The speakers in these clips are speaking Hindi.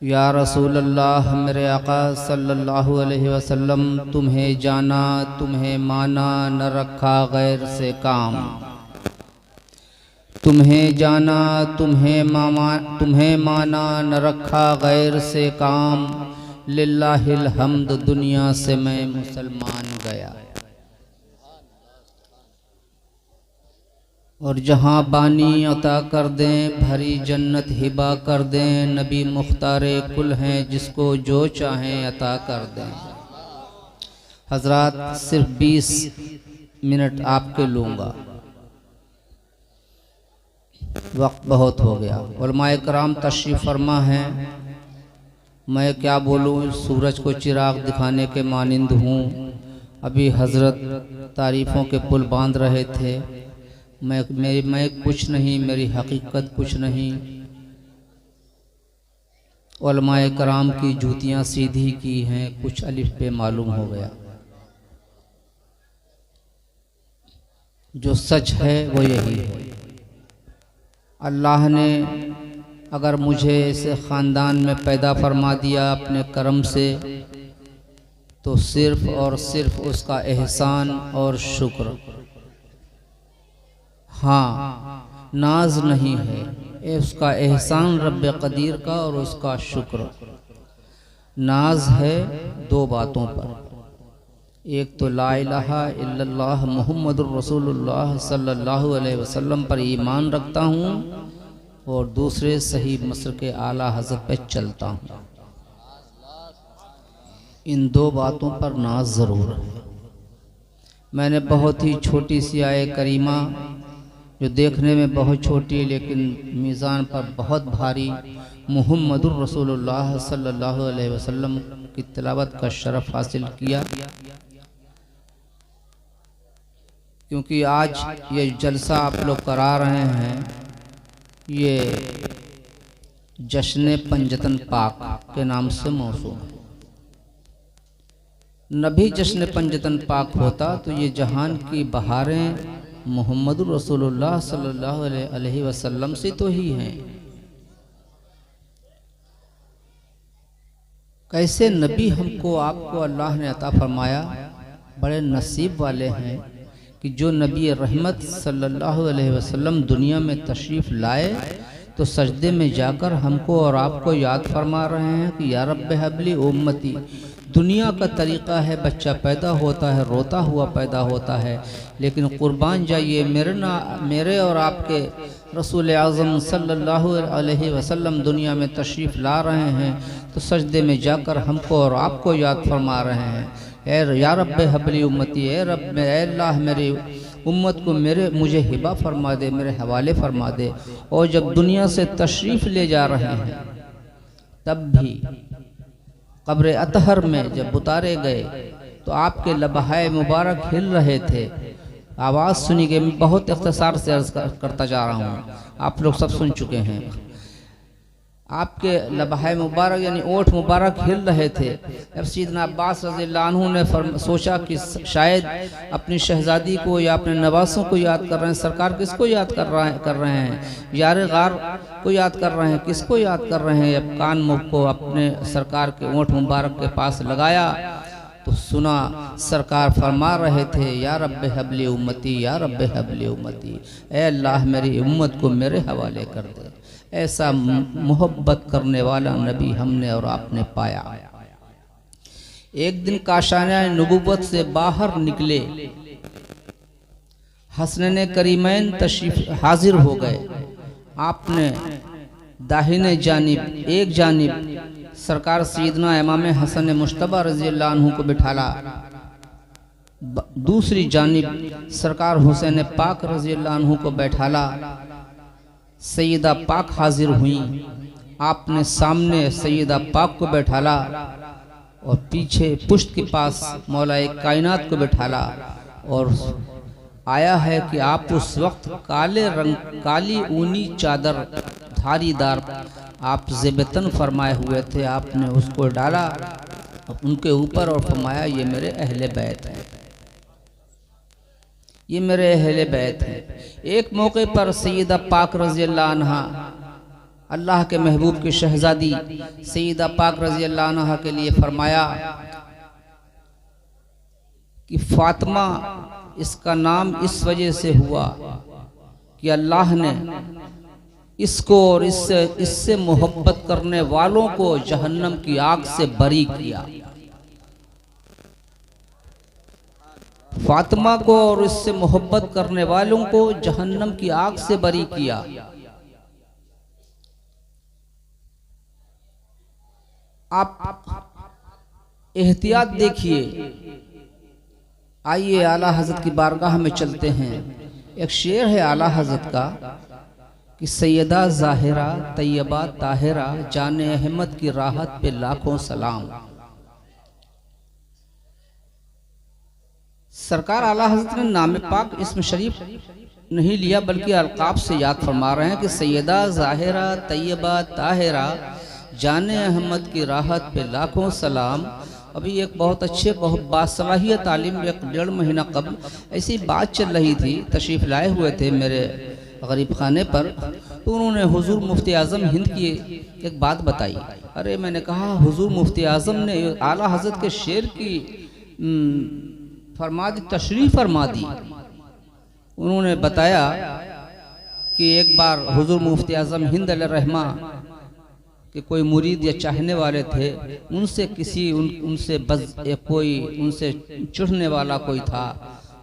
या रसूल अल्लाह, मेरे आका सल्लल्लाहु अलैहि वसल्लम, तुम्हें जाना तुम्हें माना न रखा गैर से काम। तुम्हें जाना तुम्हें माना न रखा गैर से काम। लिल्लाहिल हम्द, दुनिया से मैं मुसलमान गया। और जहाँ बानी अता कर दें, भरी जन्नत हिबा कर दें। नबी मुख्तारे कुल हैं, जिसको जो चाहें अता कर दें। हजरात, सिर्फ 20 मिनट आपके लूँगा, वक्त बहुत हो गया। उलमाए कराम तशरीफ़ फरमा हैं, मैं क्या बोलूँ, सूरज को चिराग दिखाने के मानिंद हूँ। अभी हजरत तारीफ़ों के पुल बांध रहे थे। मैं कुछ नहीं, मेरी हकीकत कुछ नहीं। उलमाए कराम की जूतियाँ सीधी की हैं, कुछ अलिफ पे मालूम हो गया। जो सच है वो यही है। अल्लाह ने अगर मुझे ऐसे ख़ानदान में पैदा फरमा दिया अपने करम से, तो सिर्फ़ और सिर्फ़ उसका एहसान और शुक्र। हाँ, नाज नहीं है, ये उसका एहसान रब्बे कदीर का और उसका शुक्र। नाज है दो बातों पर, एक तो ला इलाहा इल्लल्लाह मुहम्मदुर रसूलुल्लाह सल्लल्लाहु अलैहि वसल्लम पर ईमान रखता हूँ, और दूसरे सही मसर के आला हज़रत पे चलता हूँ। इन दो बातों पर नाज ज़रूर है। मैंने बहुत ही छोटी सी आए करीमा, जो देखने में बहुत छोटी लेकिन मीज़ान पर बहुत भारी, मुहम्मदुर रसूलुल्लाह सल्लल्लाहु अलैहि वसल्लम की तिलावत का शरफ़ हासिल किया। क्योंकि आज ये जलसा आप लोग करा रहे हैं, ये जश्न पंजतन पाक के नाम से मौसूम है। नबी जश्न पंजतन पाक होता तो ये जहान की बहारें मोहम्मद रसूलुल्लाह सल्लल्लाहु अलैहि वसल्लम से तो ही हैं। कैसे नबी हमको आपको अल्लाह ने अता फरमाया। बड़े नसीब वाले हैं कि जो नबी रहमत सल्लल्लाहु अलैहि वसल्लम दुनिया में तशरीफ़ लाए तो सजदे में जाकर हमको और आपको याद फरमा रहे हैं कि या रब्बे हबली उम्मती। दुनिया का तरीक़ा है, बच्चा पैदा होता है रोता हुआ पैदा होता है, लेकिन कुर्बान जाइए मेरे और आपके रसूल आज़म सल्लल्लाहु अलैहि वसल्लम दुनिया में तशरीफ़ ला रहे हैं तो सजदे में जाकर हमको और आपको याद फरमा रहे हैं, ए या रब्बे हबली उम्मती, ए रब ए अल्लाह मेरी उम्मत को मुझे हिबा फरमा दे, मेरे हवाले फरमा दे। और जब दुनिया से तशरीफ़ ले जा रहे हैं तब भी कब्र अतहर में जब उतारे गए तो आपके लबहाए मुबारक हिल रहे थे। आवाज़ सुनी गई। मैं बहुत इख्तिसार से अर्ज़ करता जा रहा हूँ, आप लोग सब सुन चुके हैं। आपके लबहाए मुबारक यानी ओठ मुबारक हिल रहे थे। अब सैयदना अब्बास रज़ियल्लाहु अन्हु ने सोचा कि शायद अपनी शहज़ादी को या अपने नवासों को याद कर रहे हैं। सरकार किसको याद कर रहे हैं? यार गार को याद कर रहे हैं। किसको याद कर रहे हैं? अब कान मुँह को अपने सरकार के ओठ मुबारक के पास लगाया तो सुना सरकार फरमा रहे थे, या रब्बे हबली उम्मती, या रब्बे हबली उम्मती, ए अल्लाह मेरी उम्मत को मेरे हवाले कर दे। ऐसा मोहब्बत करने वाला नबी हमने और आपने पाया। एक दिन काशाना नबुव्वत से बाहर निकले, हसनैन करीमैन तशरीफ हाजिर हो गए। आपने दाहिने जानिब एक जानिब सरकार सैयदना इमाम हसन मुश्तबा रज़ियल्लाहु अन्हु को बिठाला, दूसरी जानिब सरकार हुसैन पाक रज़ियल्लाहु अन्हु को बैठाला। सैयदा पाक हाजिर हुई, आपने सामने सैयदा पाक को बैठाला और पीछे पुश्त के पास मौलाए कायनात को बैठाला। और आया है कि आप उस वक्त काले रंग काली ऊनी चादर धारीदार आप ज़ेबतन फरमाए हुए थे। आपने उसको डाला उनके ऊपर और फरमाया, ये मेरे अहले बैत हैं, ये मेरे अहले बैत हैं। एक मौके पर सैयदा पाक रज़ियल्लाहु अन्हा अल्लाह के महबूब की शहजादी सईदा पाक रज़ी अल्लाह अन्हा के लिए फरमाया कि फातिमा इसका नाम इस वजह से हुआ कि अल्लाह ने इसको और इससे मोहब्बत करने वालों को जहन्नम की आग से बरी किया। फातिमा को और इससे मोहब्बत करने वालों को जहन्नम की आग से बरी किया। आप एहतियात देखिए। आइए आला हजरत की बारगाह में चलते हैं। एक शेर है आला हजरत का कि सैयदा ज़ाहिरा तैयबा ताहिरा जाने अहमद की राहत पे लाखों सलाम। सरकार आला हजरत ने नाम पाक इसम शरीफ नहीं लिया बल्कि अलकाब से याद फरमा रहे हैं कि सैयदा ज़ाहिरा तैयबा ताहिरा जाने अहमद की राहत पे लाखों सलाम। अभी एक बहुत अच्छे बहुत बासलाहियत तालीम एक 1.5 महीना कबल ऐसी बात चल रही थी। तशरीफ़ लाए हुए थे मेरे गरीब खाने पर, तो उन्होंने हुजूर मुफ्ती आज़म हिंद की एक बात बताई। अरे मैंने कहा हुजूर मुफ्ती आज़म ने आला हजरत के शेर की फरमा दी, तशरीफ़ फरमा दी। उन्होंने बताया कि एक बार हुजूर मुफ्ती आज़म हिंद अलैहिर्रहमा कि कोई मुरीद या चाहने वाले थे, उनसे किसी उनसे कोई उनसे चुढ़ने वाला कोई था।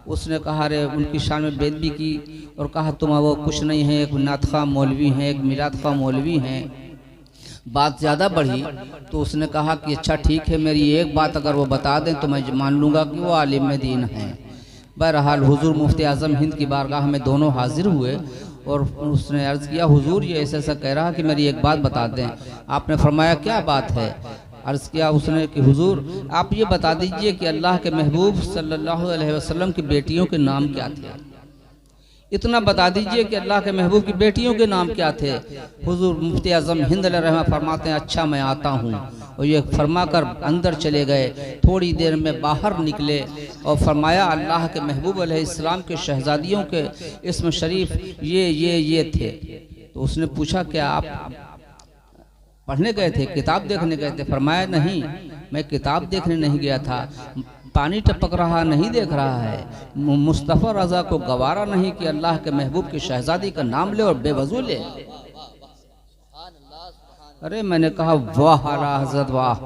उसने कहा अरे उनकी शान में बेदबी की और कहा तुम वो कुछ नहीं है, एक नातखा मौलवी हैं, एक मिलादखा मौलवी हैं। बात ज़्यादा बढ़ी तो उसने कहा कि अच्छा ठीक है, मेरी एक बात अगर वो बता दें तो मैं मान लूँगा कि वो आलिम दीन हैं। बहरहाल हुजूर मुफ्ती आज़म हिंद की बारगाह में दोनों हाजिर हुए और उसने अर्ज़ किया हुजूर ये ऐसा ऐसा कह रहा कि मेरी एक बात बता दें। आपने फरमाया क्या बात है? अर्ज़ किया उसने कि हुजूर आप ये बता दीजिए कि अल्लाह के महबूब सल्लल्लाहु अलैहि वसल्लम की बेटियों के नाम क्या थे। इतना बता दीजिए कि अल्लाह के महबूब की बेटियों के नाम क्या थे। हुजूर मुफ्ती आज़म हिंद अलैहिर्रहमा फरमाते हैं अच्छा मैं आता हूँ। और ये फरमाकर अंदर चले गए। थोड़ी देर में बाहर निकले और फरमाया अल्लाह के महबूब अलैहिस्सलाम के शहजादियों के इस्म शरीफ ये थे। तो उसने पूछा क्या आप पढ़ने गए थे, किताब देखने गए थे? फरमाया नहीं, मैं किताब देखने नहीं गया था, पानी टपक रहा नहीं देख रहा है। मुस्तफ़ा रज़ा को गवारा नहीं कि अल्लाह के महबूब की शहजादी का नाम ले और बेवजू ले। अरे मैंने कहा वाह आला हज़रत वाह,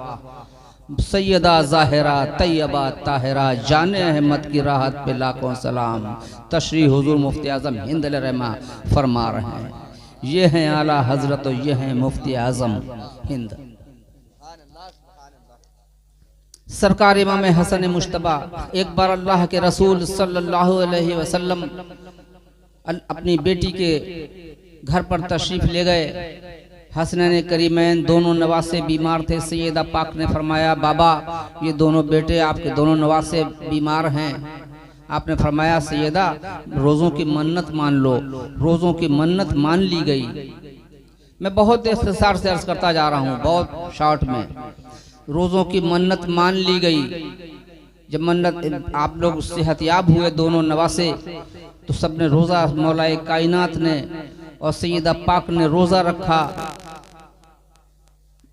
सैयदा ज़ाहिरा तैयबा ताहिरा जाने अहमद की राहत पे लाखों सलाम। तशरीह हुजूर मुफ्ती आज़म हिंद अलैहिर्रहमा फरमा रहे हैं। ये हैं आला हजरत और ये हैं मुफ्ती आज़म हिंद। सरकार इमाम हसन मुश्तबा एक बार अल्लाह के रसूल सल्लल्लाहु अलैहि वसल्लम अपनी बेटी के घर पर तशरीफ़ ले गए। हसनैन करीमैन दोनों नवासे बीमार थे। सैयदा पाक ने फरमाया बाबा ये दोनों बेटे आपके दोनों नवासे बीमार हैं। आपने फरमाया सैयदा रोज़ों की मन्नत मान लो। रोज़ों की मन्नत मान ली गई। मैं बहुत इख्तिसार से अर्ज़ करता जा रहा हूँ, बहुत शॉर्ट में। रोज़ों की मन्नत मान ली गई। जब मन्नत आप लोग सेहतयाब हुए दोनों नवासे, तो सब ने रोज़ा, मौलाए कायनात ने और सैयदा पाक ने रोज़ा रखा।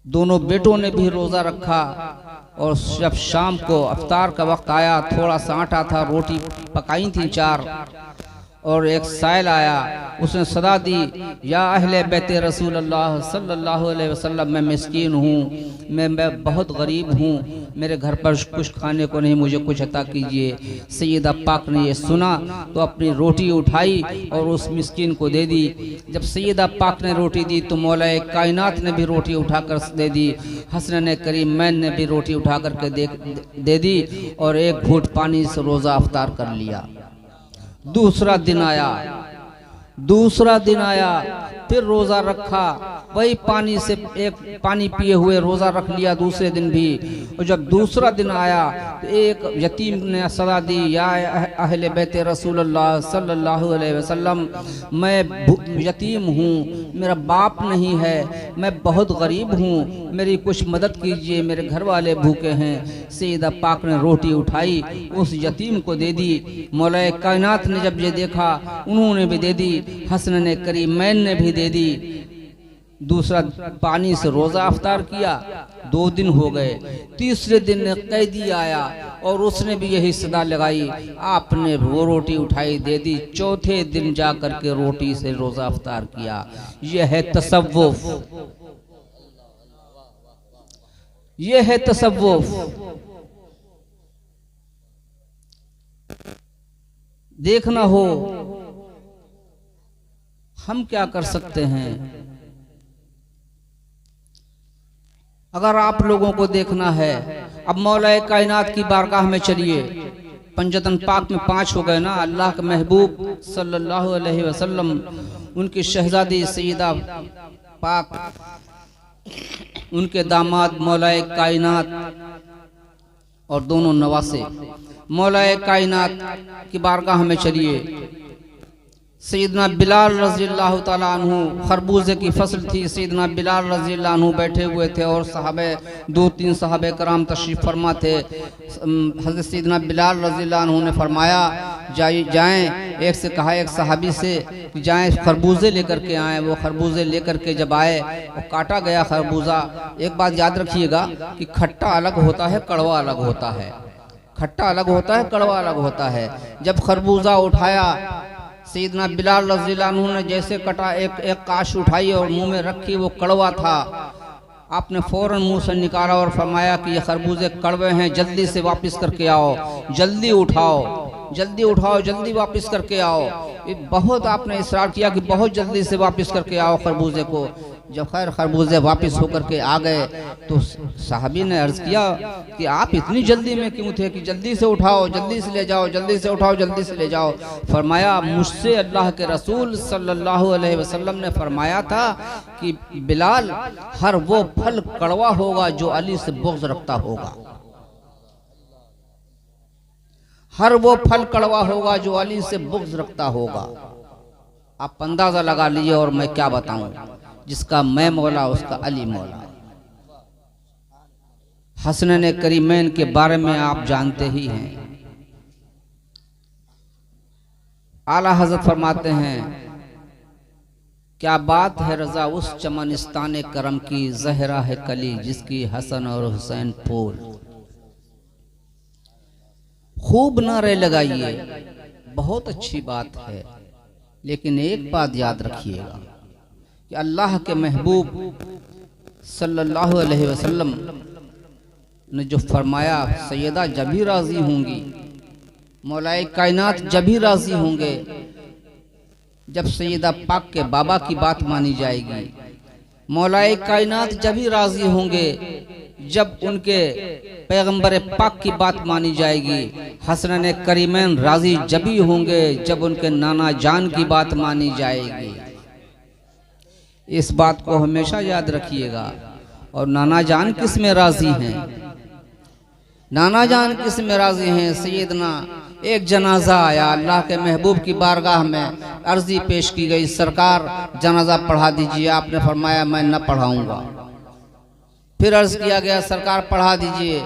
दोनों बेटों ने भी रोज़ा रखा। और जब शाम को अफ्तार का वक्त आया, थोड़ा सा आटा था, रोटी पकाई थी 4, और एक साइल आया, उसने सदा दी या अहले बैते रसूलुल्लाह सल्लल्लाहु अलैहि वसल्लम, मैं मिस्कीन हूँ, मैं बहुत गरीब हूँ, मेरे घर पर कुछ खाने को नहीं, मुझे कुछ अता कीजिए। सैयदा पाक ने ये सुना तो अपनी रोटी उठाई और उस मिस्कीन को दे दी। जब सैयदा पाक ने रोटी दी तो मौलाए कायनात ने भी रोटी उठाकर दे दी। हसनैन करीमैन ने भी रोटी उठा करके दे दी और एक घूंट पानी से रोज़ा अफ्तार कर लिया। दूसरा दिन आया, फिर रोज़ा रखा, वही पानी से एक पानी पिए हुए रोज़ा रख लिया दूसरे दिन भी। और जब दूसरा दिन आया तो एक यतीम ने सदा दी या अहले बैते रसूलुल्लाह सल्लल्लाहु अलैहि वसल्लम, मैं यतीम हूँ, मेरा बाप नहीं है, मैं बहुत गरीब हूँ, मेरी कुछ मदद कीजिए, मेरे घर वाले भूखे हैं। सैयदा पाक ने रोटी उठाई, उस यतीम को दे दी। मौलाए कायनात ने जब ये देखा, उन्होंने भी दे दी। हसनैन करीमैन ने भी दे दी। दूसरा पानी से रोज़ा अफ्तार किया, 2 दिन हो गए। तीसरे दिन कैदी आया और उसने भी यही सदा लगाई, आपने वो रोटी उठाई दे दी। चौथे दिन जा कर के रोटी से रोज़ा अफ्तार किया। यह है तसव्वुफ, यह है तसव्वुफ। देखना हो हम क्या कर सकते हैं। अगर आप लोगों को देखना है, अब मौलाए कायनात की बारगाह में चलिए। पंजतन पाक में 5 हो गए ना। अल्लाह के महबूब सल्लल्लाहु अलैहि वसल्लम, उनकी शहजादी सईदा पाक, उनके दामाद मौलाए कायनात और दोनों नवासे। मौलाए कायनात की बारगाह में चलिए। सैयदना बिलाल रज़ियल्लाहु ताला अन्हु, खरबूजे की फसल थी, सैयदना बिलाल रज़ियल्लाहु अन्हु बैठे हुए थे और साहबे 2-3 साहबे कराम तशरीफ़ फरमा थे। हज़रत सैयदना बिलाल रज़ियल्लाहु अन्हु ने फरमाया जाएं, एक से कहा एक सहाबी से कि जाएं खरबूजे लेकर के आएँ। वो खरबूजे लेकर के जब आए और काटा गया खरबूजा। एक बात याद रखिएगा कि खट्टा अलग होता है, कड़वा अलग होता है। खट्टा अलग होता है, कड़वा अलग होता है। जब खरबूजा उठाया, सैयदना बिलाल रज़ियल्लाहु अन्हु ने जैसे कटा, एक काश उठाई और मुंह में रखी, वो कड़वा था। आपने फौरन मुंह से निकाला और फरमाया कि ये खरबूजे कड़वे हैं, जल्दी से वापस करके आओ, जल्दी उठाओ, जल्दी उठाओ, जल्दी वापस करके आओ। बहुत आपने इसरार किया कि बहुत जल्दी से वापस करके आओ खरबूजे को। जब खैर खरबूजे वापस होकर के आ गए तो साहबी ने अर्ज़ किया कि आप इतनी जल्दी में क्यों थे कि जल्दी से उठाओ, जल्दी से ले जाओ, जल्दी से उठाओ, जल्दी से ले जाओ। फरमाया मुझसे अल्लाह के रसूल सल्लल्लाहु अलैहि वसल्लम ने फरमाया था कि बिलाल, हर वो फल कड़वा होगा जो अली से बुग़्ज़ रखता होगा। हर वो फल कड़वा होगा जो अली से बुग़्ज़ रखता होगा। आप अंदाजा लगा लीजिए और मैं क्या बताऊं। जिसका मैं मौला उसका अली मौला। हसनैन करीमैन के बारे में आप जानते ही हैं। आला हज़रत फरमाते हैं, क्या बात है रज़ा उस चमनिस्तान करम की, ज़हरा है कली जिसकी हसन और हुसैन फूल। खूब नारे लगाइए, बहुत अच्छी बात है, लेकिन एक बात याद रखिएगा कि अल्लाह के महबूब सल्लल्लाहु अलैहि वसल्लम ने जो फरमाया, सैयदा जब ही राज़ी होंगी, मौलाए कायनात जब ही राज़ी होंगे जब सैयदा पाक के बाबा की बात मानी जाएगी। मौलाए कायनात जब ही राज़ी होंगे जब उनके पैगंबर पाक की बात मानी जाएगी। हसनैन करीमैन राज़ी जब ही होंगे जब उनके नाना जान की बात मानी जाएगी। इस बात को हमेशा याद रखिएगा। और नाना जान किस में राज़ी हैं? नाना जान किस में राज़ी हैं? सैयदना एक जनाजा आया, अल्लाह के महबूब की बारगाह में अर्जी पेश की गई, सरकार जनाजा पढ़ा दीजिए। आपने फरमाया मैं न पढ़ाऊँगा। फिर अर्ज़ किया गया, सरकार पढ़ा दीजिए।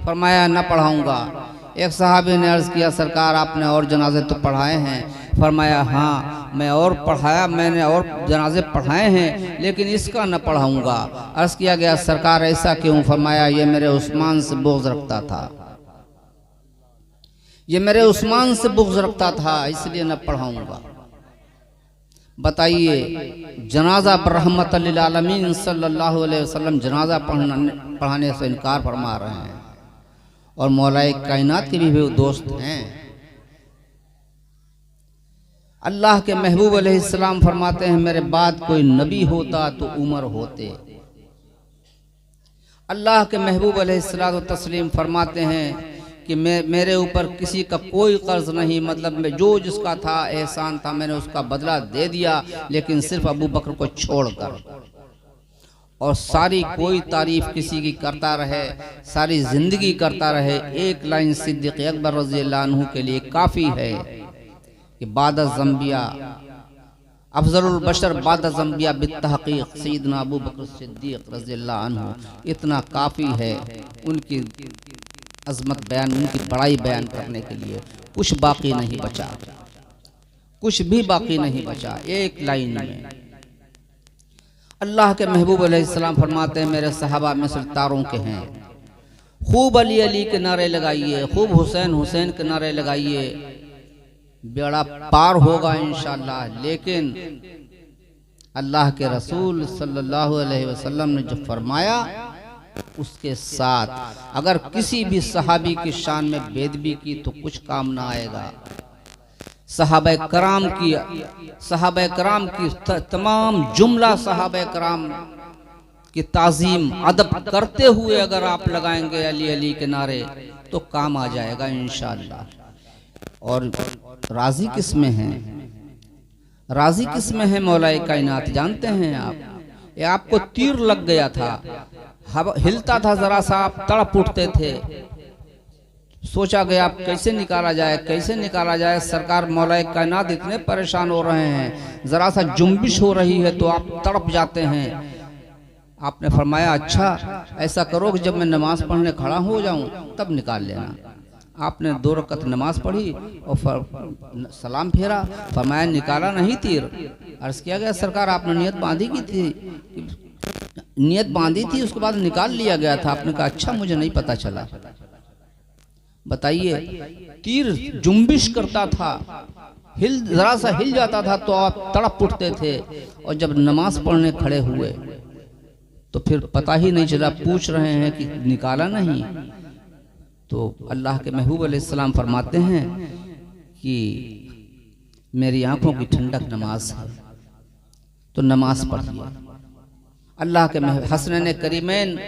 फरमाया न पढ़ाऊँगा। एक सहाबी ने अर्ज़ किया, सरकार आपने और जनाजे तो पढ़ाए हैं। फरमाया हाँ मैं और पढ़ाया, मैंने और जनाजे पढ़ाए हैं, लेकिन इसका न पढ़ाऊँगा। अर्ज़ किया गया, सरकार ऐसा क्यों? फरमाया ये मेरे उस्मान से बुग़्ज़ रखता था, ये मेरे उस्मान से बुग़्ज़ रखता था, इसलिए न पढ़ाऊँगा। बताइए, जनाजा पर रहमत लिल आलमीन सल्लल्लाहु अलैहि वसल्लम जनाजा पढ़ाने से इनकार फरमा रहे हैं। और मौलाए कायनात के भी दोस्त हैं। अल्लाह के महबूब अलैहिस्सलाम फरमाते हैं, मेरे बाद कोई नबी होता तो उमर होते। अल्लाह के महबूब अलैहिस्सलाम तस्लीम फरमाते हैं कि मेरे ऊपर किसी का कोई कर्ज नहीं, मतलब में जो जिसका था एहसान था मैंने उसका बदला दे दिया, लेकिन सिर्फ अबू बकर को छोड़कर। और सारी कोई तारीफ किसी की करता रहे, सारी जिंदगी करता रहे, एक लाइन सिद्दीक़ अकबर रज़ियल्लाहु अन्हु के लिए काफ़ी है कि बाद ज़ंबिया अफ़ज़लुल बशर बाद ज़ंबिया बित्तहक़ीक़ सैयदना अबू बकर सिद्दीक़ रज़ियल्लाहु अन्हु, इतना काफ़ी है उनकी अज़मत बयान, उनकी बड़ाई बयान करने के लिए। कुछ बाकी नहीं बचा, कुछ भी बाकी नहीं बचा एक लाइन में। अल्लाह के महबूब अलैहिस्सलाम फरमाते हैं मेरे सहाबा में सितारों के हैं, खूब अली अली के नारे लगाइए, खूब हुसैन हुसैन के नारे लगाइए, बेड़ा पार होगा इंशाअल्लाह। लेकिन अल्लाह के रसूल सल्लल्लाहु अलैहि वसल्लम ने जो फरमाया उसके साथ अगर किसी भी सहाबी की शान में बेदबी की तो कुछ काम ना आएगा। सहाबा कराम की तमाम जुमला सहाबा कराम की ताजीम अदब करते हुए अगर आप लगाएंगे अली अली के नारे तो काम आ जाएगा इंशाअल्लाह। और राजी किस में है, राजी किस में है मौलाए कायनात जानते हैं आप? ये आपको तीर लग गया था, हिलता था जरा सा, आप तड़प उठते थे, सोचा गया आप कैसे निकाला जाए, कैसे निकाला जाए। सरकार मौलाए कायनात इतने परेशान हो रहे हैं, जरा सा जुम्बिश हो रही है तो आप तड़प जाते हैं। आपने फरमाया अच्छा ऐसा करो कि जब मैं नमाज पढ़ने खड़ा हो जाऊं तब निकाल लेना। आपने 2 रकत नमाज पढ़ी और सलाम फेरा, फरमाया निकाला नहीं तीर। अर्ज किया गया सरकार आपने नियत बांधी की थी, नियत बांधी थी उसके बाद निकाल लिया गया था। आपने कहा अच्छा मुझे नहीं पता चला। बताइए तीर जुम्बिश करता था, जरा सा हिल जाता था तो आप तड़प उठते थे, और जब नमाज पढ़ने खड़े हुए तो फिर पता ही नहीं चला, पूछ रहे हैं कि निकाला नहीं। तो अल्लाह के महबूब अलैहिस्सलाम फरमाते हैं कि मेरी आंखों की ठंडक नमाज है, तो नमाज पढ़िए। अल्लाह के हसनैन करीमैन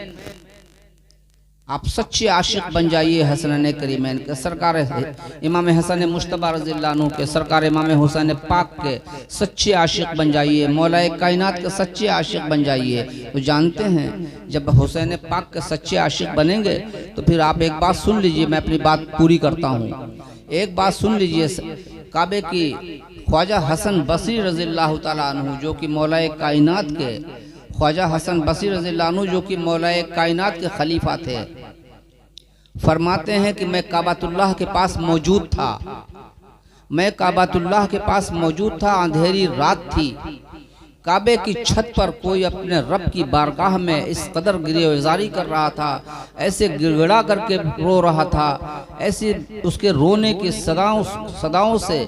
आप सच्चे आशिक बन जाइए हसनैन करीमैन के, सरकार इमाम हसन मुश्तबा रज़ियल्लाहु अन्हु के, सरकार इमाम हुसैन पाक के सच्चे आशिक बन जाइए, मौलाए कायनात के सच्चे आशिक बन जाइए। तो जानते हैं जब हुसैन पाक के सच्चे आशिक बनेंगे तो फिर आप एक बात सुन लीजिए, मैं अपनी बात पूरी करता हूँ। एक बात सुन लीजिए, काबे की ख्वाजा हसन बसरी रज़ियल्लाहु ताला अन्हु जो कि मौलाए कायनात के, ख्वाजा हसन बसरी रज़ियल्लाहु अन्हु जो कि मौलाए कायनात के खलीफा थे, फरमाते हैं कि मैं काबतुल्लाह के पास मौजूद था, मैं काबतुल्लाह के पास मौजूद था, अंधेरी रात थी, काबे की छत पर कोई अपने रब की बारगाह में इस कदर गिरफ्तारी कर रहा था, ऐसे गिड़गिड़ा करके रो रहा था, ऐसे उसके रोने की सदाओं से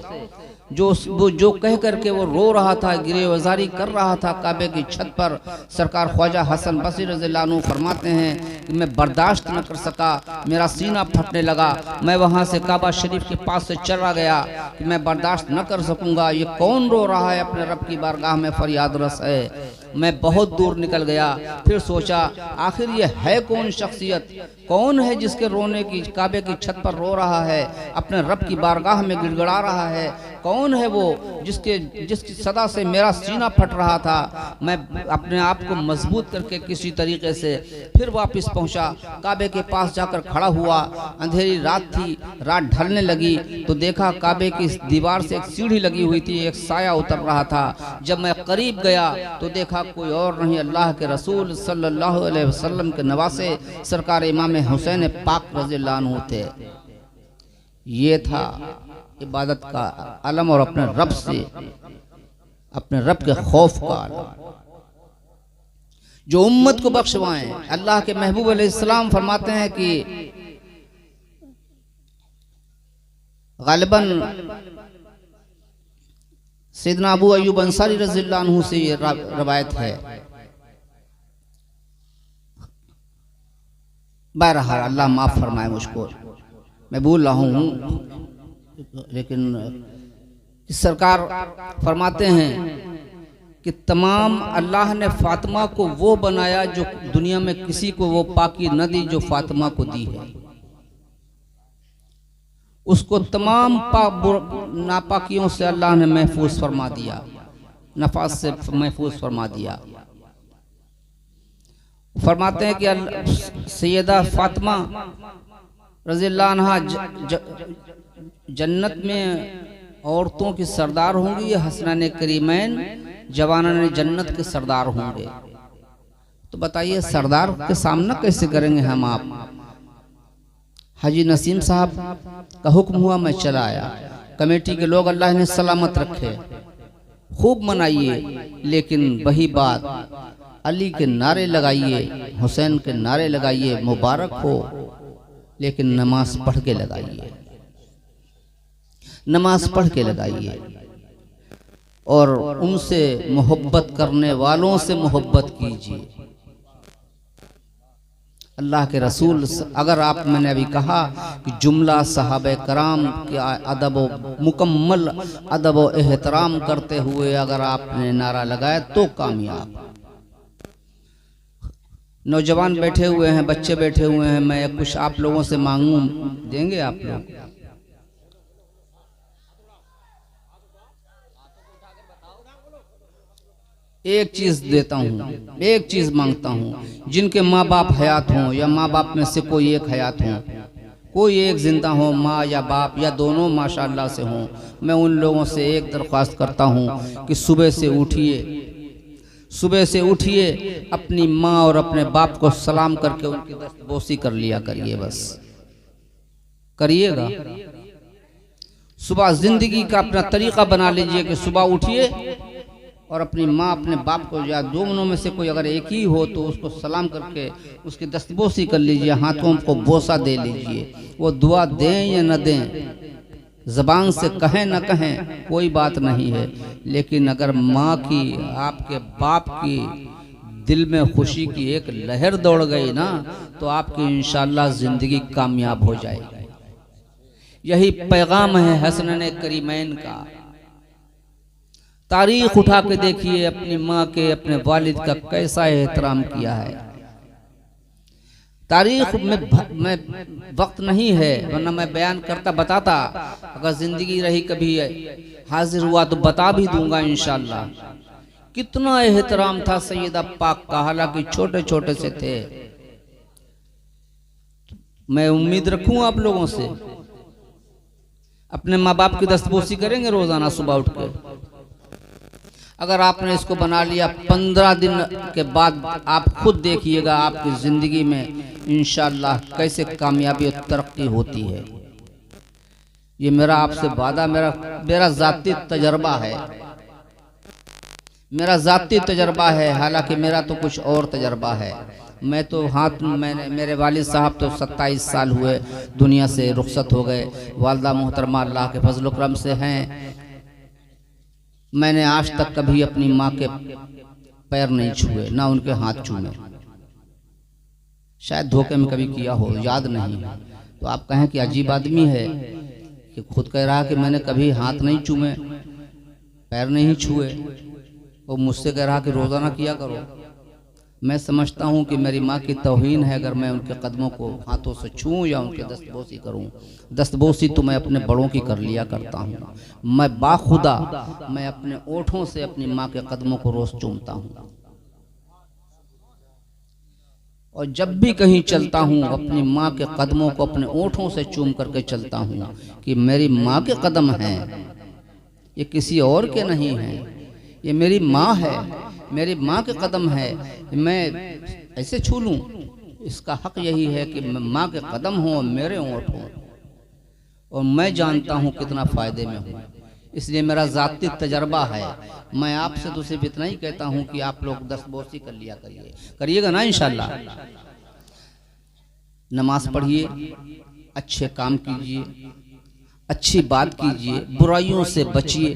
जो कह करके वो रो रहा था, गिरफ्तारी कर रहा था काबे की छत पर। सरकार ख्वाजा हसन बसरी रज़ियल्लाहु अन्हु फरमाते हैं कि मैं बर्दाश्त न कर सका, मेरा सीना फटने लगा, मैं वहाँ से काबा शरीफ के पास से चला गया कि मैं बर्दाश्त न कर सकूँगा, ये कौन रो रहा है अपने रब की बारगाह में फरियाद रस है। मैं बहुत दूर निकल गया, फिर सोचा आखिर ये है कौन शख्सियत, कौन है जिसके रोने की काबे की छत पर रो रहा है, अपने रब की बारगाह में गिड़गिड़ा रहा है, कौन है वो जिसकी सदा से मेरा सीना फट रहा था। मैं अपने आप को मजबूत करके किसी तरीके से फिर वापस पहुंचा, काबे के पास जाकर खड़ा हुआ। अंधेरी रात थी, रात ढलने लगी तो देखा काबे की दीवार से एक सीढ़ी लगी हुई थी, एक साया उतर रहा था। जब मैं करीब गया तो देखा कोई और नहीं, अल्लाह के रसूल सल्लल्लाहु अलैहि वसल्लम के नवासे सरकार इमाम हुसैन पाक रज़ियल्लाहु अन्हु थे। ये था इबादत का अलम और अपने रब से, अपने रब के खौफ का अलम जो उम्मत को बख्शवाएं। अल्लाह के महबूब अलैहिस्सलाम फरमाते हैं कि गालिबन सैयदना अबू अय्यूब अंसारी रज़ियल्लाहु अन्हु से ये रवायत है। बहरहाल अल्लाह माफ़ फरमाए मुझको, मैं बोल रहा हूँ, लेकिन सरकार फरमाते हैं कि तमाम अल्लाह ने फातिमा को वो बनाया जो दुनिया में किसी को वो पाकी न दी जो फातिमा को दी है। उसको तमाम नापाकियों से अल्लाह ने महफूज फरमा दिया, नफास से महफूज फरमा दिया। फरमाते हैं कि सैयदा फातिमा रज़ियल्लाहु अन्हा जन्नत में औरतों की सरदार होंगी, ये हसनैन करीमैन जवानाने जन्नत के सरदार होंगे। तो बताइए सरदार के सामना कैसे करेंगे हम आप? हाजी नसीम साहब का हुक्म हुआ, मैं चला आया। कमेटी के लोग अल्लाह ने सलामत रखे, खूब मनाइए, लेकिन वही बात, अली के नारे लगाइए, हुसैन के नारे लगाइए, मुबारक हो, लेकिन नमाज पढ़ के लगाइए, नमाज पढ़ के लगाइए। और उनसे मोहब्बत करने वालों से मोहब्बत कीजिए। अल्लाह के रसूल, अगर आप, मैंने अभी कहा कि जुमला सहाबे कराम के अदब मुकम्मल अदब एहतराम करते हुए अगर आपने नारा लगाया तो कामयाब। नौजवान बैठे हुए हैं, बच्चे बैठे हुए हैं, मैं कुछ आप लोगों से मांगूं, देंगे आप लोग? एक चीज देता हूँ, एक चीज मांगता हूँ, जिनके माँ बाप हयात हों या माँ बाप में से कोई एक हयात हो, कोई एक जिंदा हो, माँ या बाप या दोनों माशाअल्लाह से हों, मैं उन लोगों से एक दरख्वास्त करता हूँ कि सुबह से उठिए, सुबह से उठिए, अपनी माँ और अपने बाप को सलाम करके उनकी दस्तबोसी कर लिया करिए, बस करिएगा। सुबह जिंदगी का अपना तरीका बना लीजिए कि सुबह उठिए और अपनी माँ अपने बाप को, या दोनों में से कोई अगर एक ही हो तो उसको सलाम करके उसकी दस्तबोसी कर लीजिए, हाथों को बोसा दे लीजिए। वो दुआ दें या न दें, ज़बान से कहें न कहें, कोई बात नहीं है, लेकिन अगर माँ की, आपके बाप की दिल में खुशी की एक लहर दौड़ गई ना, तो आपकी इंशाअल्लाह ज़िंदगी कामयाब हो जाएगी। यही पैगाम है हसनैन करीमैन का। तारीख उठा के देखिए, अपनी माँ के, अपने वालिद का कैसा एहतराम किया है। तारीख में वक्त नहीं है, वरना मैं बयान करता बताता, अगर जिंदगी रही कभी हाजिर हुआ तो बता भी दूंगा इंशाअल्लाह। कितना एहतराम था सैयदा पाक का, हालांकि छोटे छोटे से थे। मैं उम्मीद रखूं आप लोगों से, अपने माँ बाप की दस्तबोसी करेंगे रोजाना सुबह उठ के। अगर आपने इसको बना लिया, 15 दिन के बाद आप खुद देखिएगा आपकी जिंदगी में इंशाअल्लाह कैसे कामयाबी और तरक्की होती है। ये मेरा आपसे वादा, मेरा जाती तजर्बा है, मेरा जाती तजर्बा है। हालांकि मेरा तो कुछ और तजर्बा है। मैं तो मैंने, मेरे वालिद साहब तो 27 साल हुए दुनिया से रुखसत हो गए। वालदा मोहतरमा अल्लाह के फजल करम से हैं। मैंने आज तक कभी अपनी माँ के पैर नहीं छुए, ना उनके हाथ छुए। शायद धोखे में कभी किया हो, याद नहीं है। तो आप कहें कि अजीब आदमी है कि खुद कह रहा कि मैंने कभी हाथ नहीं छुए, पैर नहीं छुए, वो मुझसे कह रहा कि रोज़ाना किया करो। मैं समझता हूँ कि मेरी माँ की तौहीन है अगर मैं उनके कदमों को हाथों से छूऊं या उनके दस्तबोसी करूँ। दस्तबोसी तो मैं अपने बड़ों की कर लिया करता हूँ। मैं बाखुदा, मैं अपने ओठों से अपनी माँ के कदमों को रोज़ चूमता हूँ। और जब भी कहीं चलता हूँ अपनी माँ के कदमों को अपने ओठों से चूम करके चलता हूँ कि मेरी माँ के कदम हैं, ये किसी और के नहीं हैं, ये मेरी माँ है, मेरी माँ के कदम है। मैं ऐसे छू लूँ, इसका हक यही है कि माँ के कदम हों, मेरे ओंठ हों, और मैं जानता हूँ कितना फ़ायदे में हूँ। इसलिए मेरा ज़ाती तजर्बा है। मैं आपसे तो सिर्फ इतना ही कहता हूँ कि आप लोग दस्तबोसी कर लिया करिएगा ना इंशाअल्लाह। नमाज पढ़िए, अच्छे काम कीजिए, अच्छी बात कीजिए, बुराइयों से बचिए,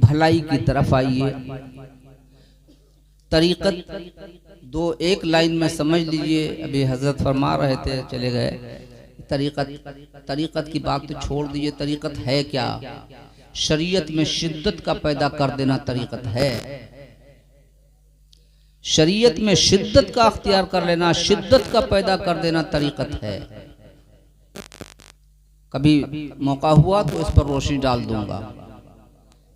भलाई की तरफ आइए। तरीक़त दो एक लाइन में समझ लीजिए। अभी हजरत फरमा रहे थे, चले गए। तरीक़त की बात तो छोड़ दीजिए। तरीक़त है क्या? शरीयत में शिद्दत का पैदा कर देना तरीक़त है। शरीयत में शिद्दत का अख्तियार कर लेना, शिद्दत का पैदा कर देना तरीक़त है। कभी मौका हुआ तो इस पर रोशनी डाल दूंगा।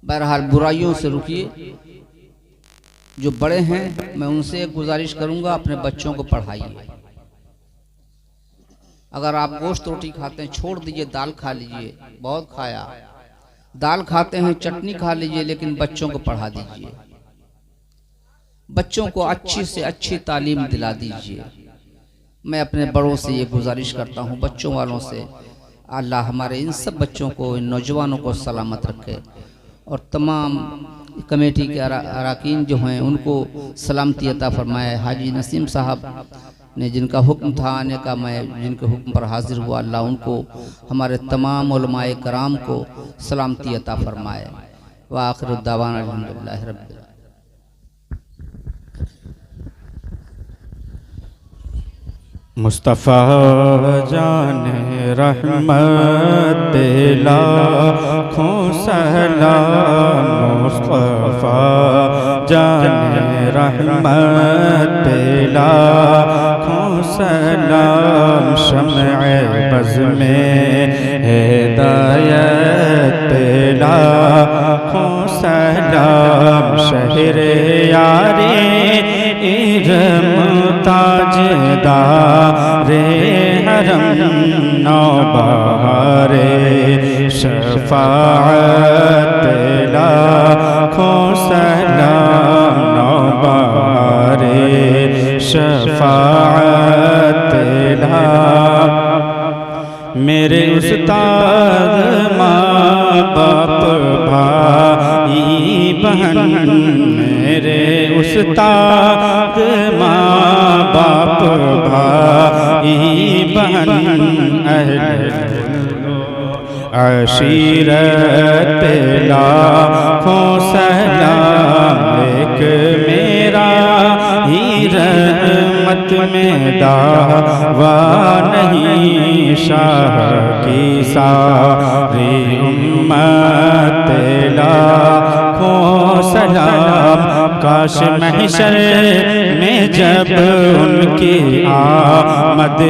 बहरहाल बुराइयों से रुकिए। जो बड़े हैं मैं उनसे एक गुजारिश करूंगा, अपने बच्चों को पढ़ाइए। अगर आप गोश्त रोटी खाते हैं छोड़ दीजिए, दाल खा लीजिए। बहुत खाया, दाल खाते हैं, चटनी खा लीजिए, लेकिन बच्चों को पढ़ा दीजिए। बच्चों को अच्छी से अच्छी तालीम दिला दीजिए। मैं अपने बड़ों से ये गुजारिश करता हूँ, बच्चों वालों से, अल्लाह हमारे इन सब बच्चों को, इन नौजवानों को सलामत रखे और तमाम कमेटी के अराकीन जो हैं उनको सलामती अता फरमाए। हाजी नसीम साहब ने जिनका हुक्म था आने का, मैं जिनके हुक्म पर हाजिर हुआ, अल्लाह उनको हमारे तमाम उलमाए कराम को सलामती अता फरमाए। व आखिर दावाना अल्हम्दुलिल्लाहि रब्बिल मुस्तफ़ा जाने रहमत पे लाखों सलाम, मुस्तफ़ा जाने रहमत पे लाखों सलाम, शम्अ बज़ में हिदायत पे लाखों सलाम, शहरे यारे ताजदारे हरम नौबहारे, शफाअत लाखों सलाम नौबहारे, शफाअत लाख। मेरे उस्ताद माँ बाप भाई बहन, मेरे उस्ताद माँ बाप भाई बहन, अहले अशीरत लाखों सलाम, एक मेरा ही रहमत में दावा नहीं, शाह की सारी उम्मत लाखों सलाम। काश महशर में जब उनकी आमद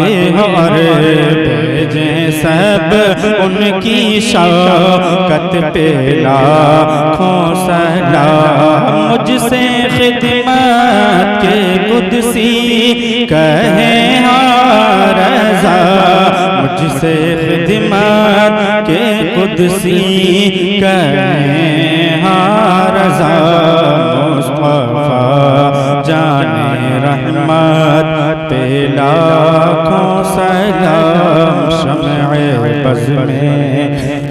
और भेजें सब उनकी शौकत पे लाखों सलाम, मुझसे खिदमत के कुदसी कहे हाँ रज़ा, मुझसे खिदमत के कुदसी कहे हाँ रज़ा, मुस्तफ़ा जाने रहमत पे लाखों सलाम, शम्अ बज़ में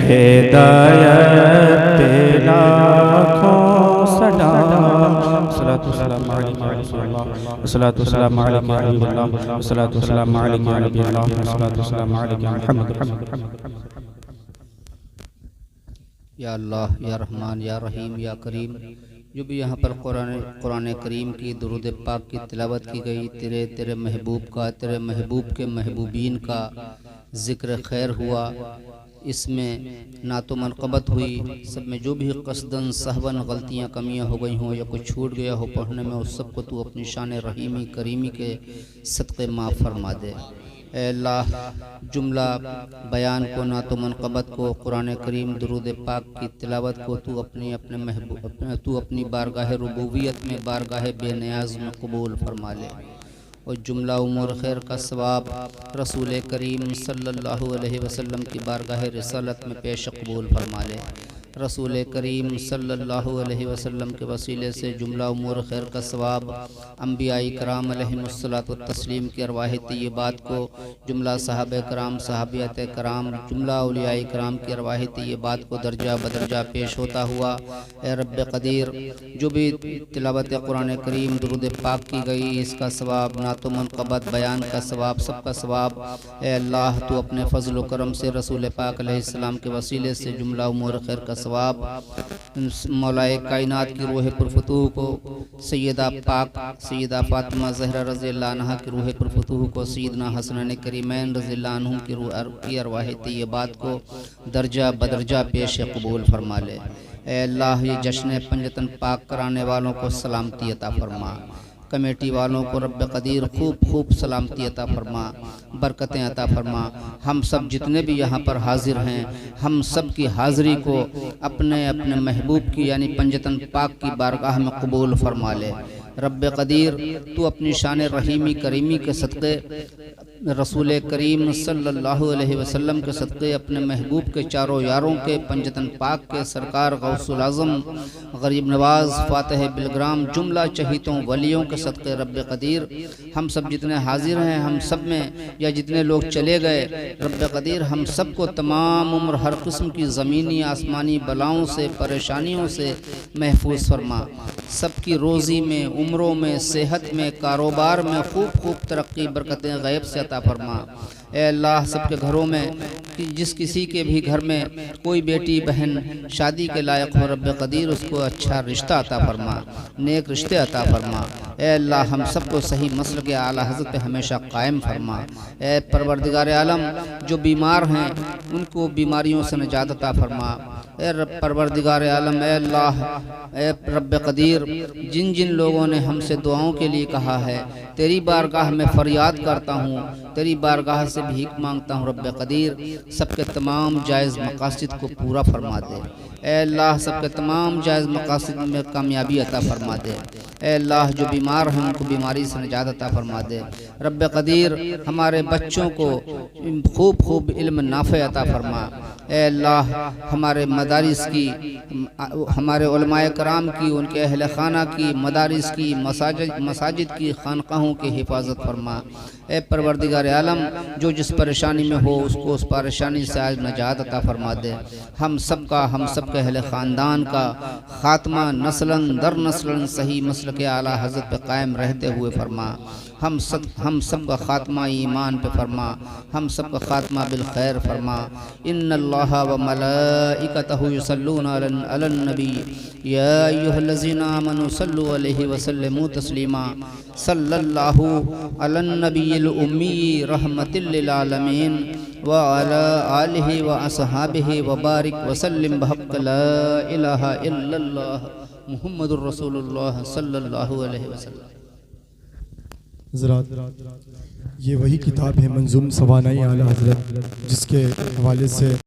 हिदायत पे लाखों सलाम। सलातु वस्सलामु अलैका या रसूलल्लाह, सलातु वस्सलामु अलैका या हबीबल्लाह, सलातु वस्सलामु अलैका या नबील्लाह, सलातु वस्सलामु अलैका या मुहम्मद। या अल्लाह या रहमान या रहीम या करीम, जो भी यहाँ पर कुरान करीम की दुरूद पाक की तिलावत की गई, तेरे महबूब का, तेरे महबूब के महबूबीन का ज़िक्र खैर हुआ, इसमें नातो मनक़बत हुई, सब में जो भी कसदन सहवन गलतियाँ कमियाँ हो गई हों या कुछ छूट गया हो पढ़ने में, उस सब को तू अपनी शान रहीमी करीमी के सदक़े माफ़ फरमा दे। ऐ अल्लाह, जुमला बयान को, नातो मनक़बत को, कुरान करीम दुरूद पाक की तिलावत को तू तू अपनी बारगाह रुबूबियत में, बारगाह बेनियाज़ में कबूल फरमा ले, और जुमला उमूर खैर का सवाब रसूल करीम सल्लल्लाहु अलैहि वसल्लम की बारगाह रिसालत में पेश कबूल फरमा ले। रसूल करीम सल्लल्लाहु अलैहि वसल्लम के वसीले से जुमला उमूर खैर का सवाब अंबियाई कराम अलैहिमुस्सलातु तस्लीम की अरवाह तय्यबात को, जुमला साहबे कराम, साहबियत कराम, जुमला औलियाए कराम की अरवाह तय्यबात को दर्जा बदर्जा पेश होता हुआ, ए रब्बे क़दीर, जो भी तिलावत कुरान करीम दुरूद पाक की गई, इसका सवाब, नातो मनक़बत बयान का सवाब, सबका सवाब, ए अल्लाह तू अपने फ़ज़ल व करम से रसूल पाक अलैहिस्सलाम के वसीले से जुमला उमूर खैर का सवाब मौलाए कायनात की रूह पुरफतूह को, सैयदा पाक सैयदा फ़ातिमा ज़हरा रज़ियल्लाहु अन्हा की रूह पुरफतूह को, सैयदना हसनैन करीमैन रज़ियल्लाहु अन्हुम की रूह की अरवाह तय्यबात को दर्जा बदर्जा पेश कबूल फरमा ले। ए अल्लाह, ये जश्न पंजतन पाक कराने वालों को सलामती अता फरमा, कमेटी वालों को रब्बे क़दीर खूब खूब सलामती अता फरमा, बरकतें अता फरमा। हम सब जितने भी यहाँ पर हाजिर हैं, हम सब की हाज़िरी को अपने अपने महबूब की यानी पंजतन पाक की बारगाह में कबूल फरमा ले। रब्बे क़दीर, तू अपनी शान रहीमी करीमी के सदक़े रसूल करीम सल्लल्लाहु अलैहि वसल्लम के सदक़े अपने महबूब के चारों यारों के पंजतन पाक के सरकार गौसुल आज़म गरीब नवाज फ़ातिह बिलग्राम जुमला चहीतों वलियों के सदक़े रब्ब क़दीर हम सब जितने हाजिर हैं हम सब में या जितने लोग चले गए रब्ब क़दीर हम सब को तमाम उम्र हर किस्म की ज़मीनी आसमानी बलाओं से परेशानियों से महफूज फरमा। सबकी रोज़ी में उम्रों में सेहत में कारोबार में खूब खूब तरक्की बरकतें गैब से अता फरमा। ए अल्लाह सबके घरों में जिस किसी के भी घर में कोई बेटी बहन शादी के लायक हो रब्ब क़दीर उसको अच्छा रिश्ता अता फरमा, नेक रिश्ते अता फरमा। ए अल्लाह हम सबको सही मसल के आला हज़रत पे हमेशा कायम फरमा। ए परवरदिगार आलम जो बीमार हैं उनको बीमारियों से निजात अता फरमा। ए परवरदिगार आलम ए अल्लाह ए रब्ब क़दीर जिन जिन लोगों ने हमसे दुआओं के लिए कहा है तेरी बारगाह में फ़रियाद करता हूँ, तेरी बारगाह से भीख मांगता हूँ रब्ब क़दीर सबके तमाम जायज़ मकासद को पूरा फरमा दे। ए अल्लाह सबके तमाम जायज़ मकासद में कामयाबी अता फरमा दे। ए अल्लाह जो बीमार हैं उनको बीमारी से निजात अता फरमा दे। रब्ब क़दीर हमारे बच्चों को खूब खूब इल्म नाफ़े अता फरमा। ए अल्लाह हमारे मदारिस की हमारे उलमाए कराम की उनके अहल खाना की मदारिस की मसाजिद की खानकाहों की हिफाजत फरमा। ए परवरदिगार आलम जो जिस परेशानी में हो उसको उस परेशानी से आज निजात अता फरमा दे। हम सब के अहले ख़ानदान का ख़ात्मा नस्लन दर नस्लन सही मसल के आला हज़रत पे कायम रहते हुए फरमा। हम सब का ख़ात्मा ईमान पे फरमा, हम सब का ख़ात्मा बिल खैर फरमा। इन्नल्लाह व मलाइकतहु युसल्लूना अलन नबी या अय्युहल्लज़ीना आमनू सल्लु अलैहि व सल्लिमू तस्लीमा सल्लल्लाहु अलन नबिय्यिल उम्मी रहमतिल लिल आलमीन व अला आलिहि व असहाबिहि व बारिक व सल्लिम बहक़्क़ ला इलाहा इल्लल्लाह मुहम्मदुर रसूलुल्लाह सल्लल्लाहु अलैहि वसल्लम। ज़रा ये वही किताब है मंज़ूम सवानाई आला हज़रत जिसके हवाले से